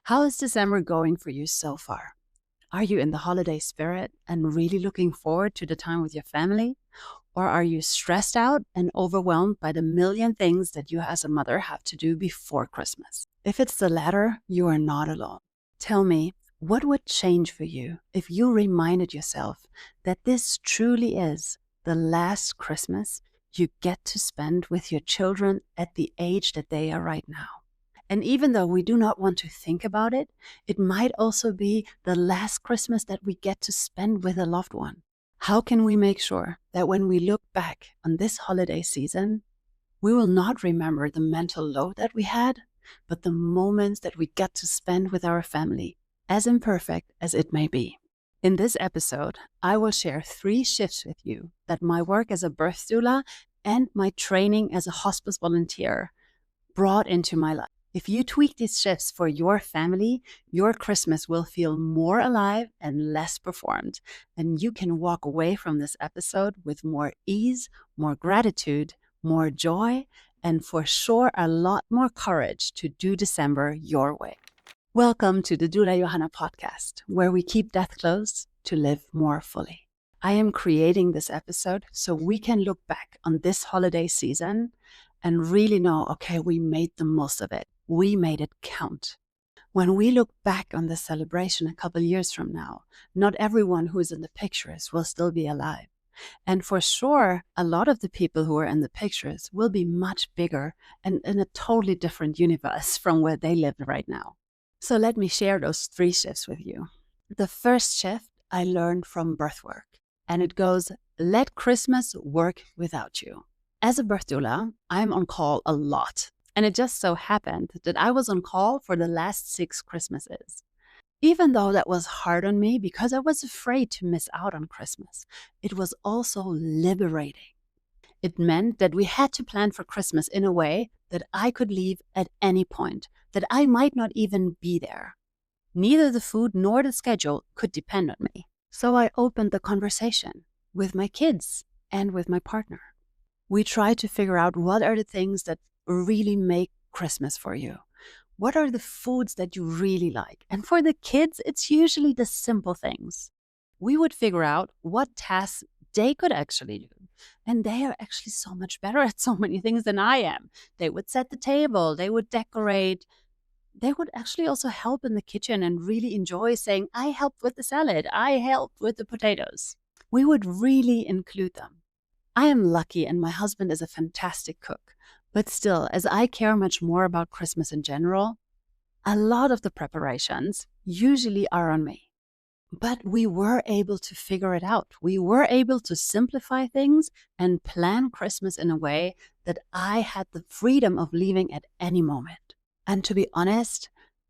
How is December going for you so far? Are you in the holiday spirit and really looking forward to the time with your family? Or are you stressed out and overwhelmed by the million things that you as a mother have to do before Christmas? If it's the latter, you are not alone. Tell me, what would change for you if you reminded yourself that this truly is the last Christmas you get to spend with your children at the age that they are right now? And even though we do not want to think about it, it might also be the last Christmas that we get to spend with a loved one. How can we make sure that when we look back on this holiday season, we will not remember the mental load that we had, but the moments that we get to spend with our family, as imperfect as it may be? In this episode, I will share 3 shifts with you that my work as a birth doula and my training as a hospice volunteer brought into my life. If you tweak these shifts for your family, your Christmas will feel more alive and less performed. And you can walk away from this episode with more ease, more gratitude, more joy, and for sure a lot more courage to do December your way. Welcome to the Doula Johanna podcast, where we keep death close to live more fully. I am creating this episode so we can look back on this holiday season and really know, okay, we made the most of it. We made it count. When we look back on the celebration a couple years from now, not everyone who is in the pictures will still be alive. And for sure, a lot of the people who are in the pictures will be much bigger and in a totally different universe from where they live right now. So let me share those 3 shifts with you. The first shift I learned from birth work, and it goes, let Christmas work without you. As a birth doula, I'm on call a lot. And it just so happened that I was on call for the last 6 Christmases. Even though that was hard on me because I was afraid to miss out on Christmas, it was also liberating. It meant that we had to plan for Christmas in a way that I could leave at any point, that I might not even be there. Neither the food nor the schedule could depend on me. So I opened the conversation with my kids and with my partner. We tried to figure out what are the things that really make Christmas for you. What are the foods that you really like? And for the kids, it's usually the simple things. We would figure out what tasks they could actually do. And they are actually so much better at so many things than I am. They would set the table, they would decorate. They would actually also help in the kitchen and really enjoy saying, I helped with the salad, I helped with the potatoes. We would really include them. I am lucky and my husband is a fantastic cook. But still, as I care much more about Christmas in general, a lot of the preparations usually are on me. But we were able to figure it out. We were able to simplify things and plan Christmas in a way that I had the freedom of leaving at any moment. And to be honest,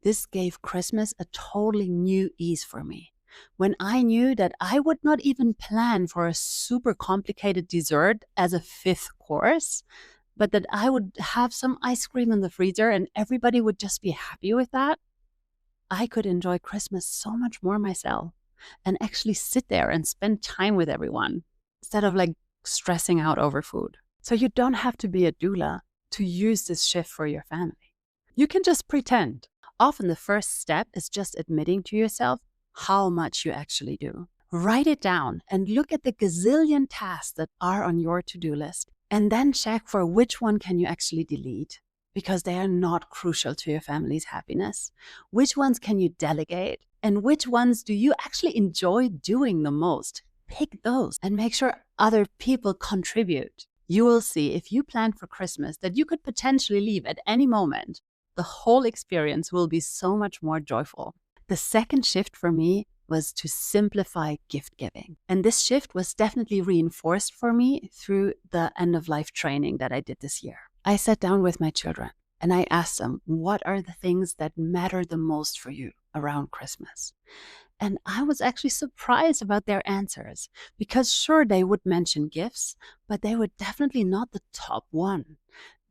this gave Christmas a totally new ease for me. When I knew that I would not even plan for a super complicated dessert as a 5th course, but that I would have some ice cream in the freezer and everybody would just be happy with that, I could enjoy Christmas so much more myself and actually sit there and spend time with everyone instead of stressing out over food. So you don't have to be a doula to use this shift for your family. You can just pretend. Often the first step is just admitting to yourself how much you actually do. Write it down and look at the gazillion tasks that are on your to-do list. And then check for which one can you actually delete because they are not crucial to your family's happiness. Which ones can you delegate? And which ones do you actually enjoy doing the most? Pick those and make sure other people contribute. You will see if you plan for Christmas that you could potentially leave at any moment, the whole experience will be so much more joyful. The second shift for me was to simplify gift giving. And this shift was definitely reinforced for me through the end-of-life training that I did this year. I sat down with my children and I asked them, what are the things that matter the most for you around Christmas? And I was actually surprised about their answers because sure, they would mention gifts, but they were definitely not the top one.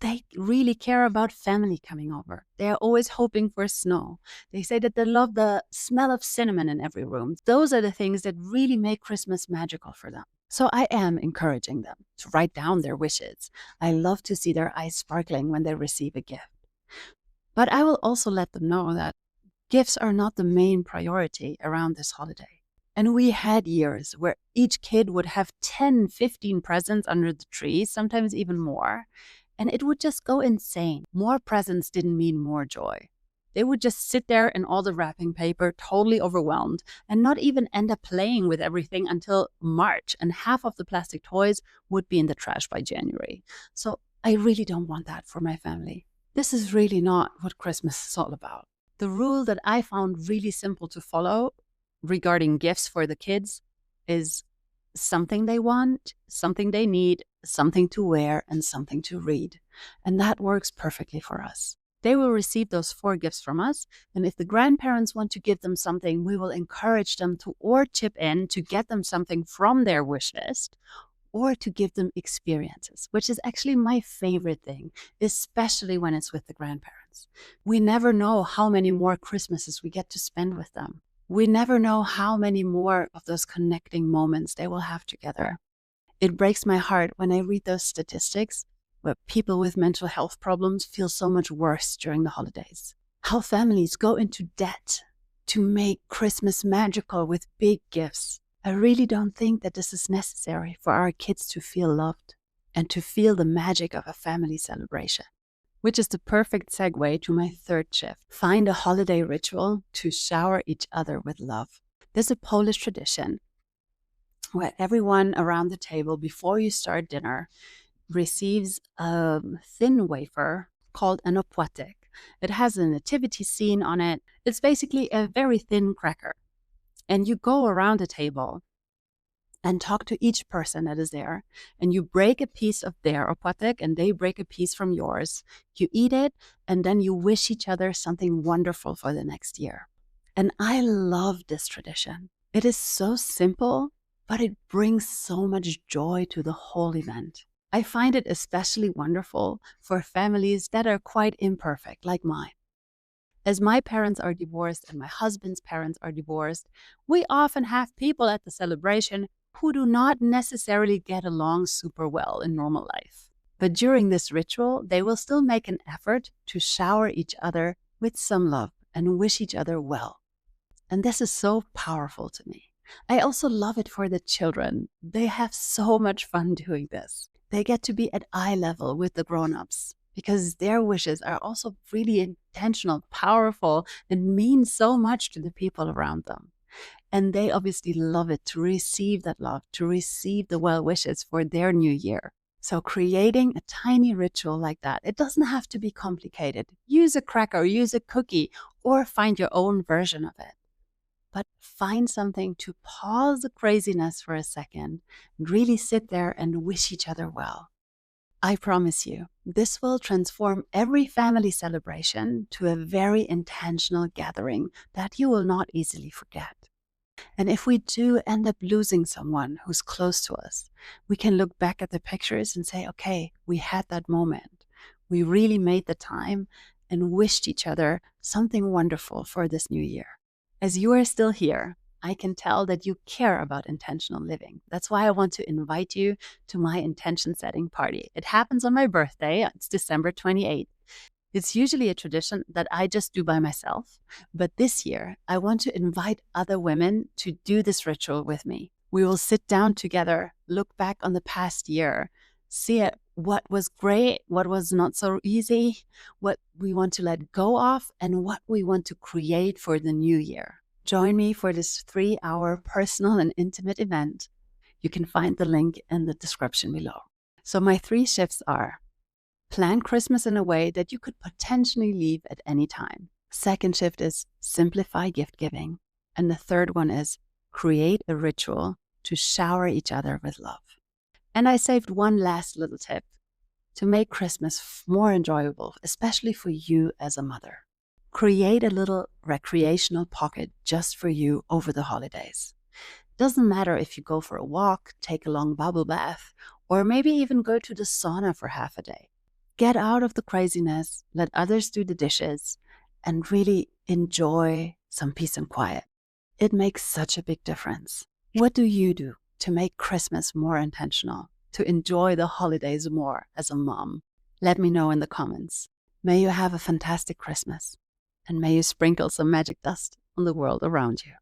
They really care about family coming over. They are always hoping for snow. They say that they love the smell of cinnamon in every room. Those are the things that really make Christmas magical for them. So I am encouraging them to write down their wishes. I love to see their eyes sparkling when they receive a gift. But I will also let them know that Gifts are not the main priority around this holiday. And we had years where each kid would have 10, 15 presents under the tree, sometimes even more. And it would just go insane. More presents didn't mean more joy. They would just sit there in all the wrapping paper, totally overwhelmed, and not even end up playing with everything until March. And half of the plastic toys would be in the trash by January. So I really don't want that for my family. This is really not what Christmas is all about. The rule that I found really simple to follow regarding gifts for the kids is something they want, something they need, something to wear, and something to read. And that works perfectly for us. They will receive those 4 gifts from us. And if the grandparents want to give them something, we will encourage them to or chip in to get them something from their wish list, or to give them experiences, which is actually my favorite thing, especially when it's with the grandparents. We never know how many more Christmases we get to spend with them. We never know how many more of those connecting moments they will have together. It breaks my heart when I read those statistics where people with mental health problems feel so much worse during the holidays. How families go into debt to make Christmas magical with big gifts. I really don't think that this is necessary for our kids to feel loved and to feel the magic of a family celebration. Which is the perfect segue to my 3rd shift. Find a holiday ritual to shower each other with love. There's a Polish tradition where everyone around the table, before you start dinner, receives a thin wafer called an opłatek. It has a nativity scene on it. It's basically a very thin cracker. And you go around the table and talk to each person that is there. And you break a piece of their opłatek and they break a piece from yours. You eat it and then you wish each other something wonderful for the next year. And I love this tradition. It is so simple, but it brings so much joy to the whole event. I find it especially wonderful for families that are quite imperfect, like mine. As my parents are divorced and my husband's parents are divorced, we often have people at the celebration who do not necessarily get along super well in normal life. But during this ritual, they will still make an effort to shower each other with some love and wish each other well. And this is so powerful to me. I also love it for the children. They have so much fun doing this. They get to be at eye level with the grown-ups because their wishes are also really intentional, powerful, and mean so much to the people around them. And they obviously love it to receive that love, to receive the well wishes for their new year. So creating a tiny ritual like that, it doesn't have to be complicated. Use a cracker, use a cookie, or find your own version of it. But find something to pause the craziness for a second and really sit there and wish each other well. I promise you, this will transform every family celebration to a very intentional gathering that you will not easily forget. And if we do end up losing someone who's close to us, we can look back at the pictures and say, okay, we had that moment. We really made the time and wished each other something wonderful for this new year. As you are still here, I can tell that you care about intentional living. That's why I want to invite you to my intention setting party. It happens on my birthday. It's December 28th. It's usually a tradition that I just do by myself. But this year, I want to invite other women to do this ritual with me. We will sit down together, look back on the past year, see what was great, what was not so easy, what we want to let go of, and what we want to create for the new year. Join me for this 3-hour personal and intimate event. You can find the link in the description below. So my 3 shifts are: plan Christmas in a way that you could potentially leave at any time. Second shift is simplify gift giving. And the third one is create a ritual to shower each other with love. And I saved one last little tip to make Christmas more enjoyable, especially for you as a mother. Create a little recreational pocket just for you over the holidays. Doesn't matter if you go for a walk, take a long bubble bath, or maybe even go to the sauna for half a day. Get out of the craziness, let others do the dishes, and really enjoy some peace and quiet. It makes such a big difference. What do you do to make Christmas more intentional, to enjoy the holidays more as a mom? Let me know in the comments. May you have a fantastic Christmas. and may you sprinkle some magic dust on the world around you.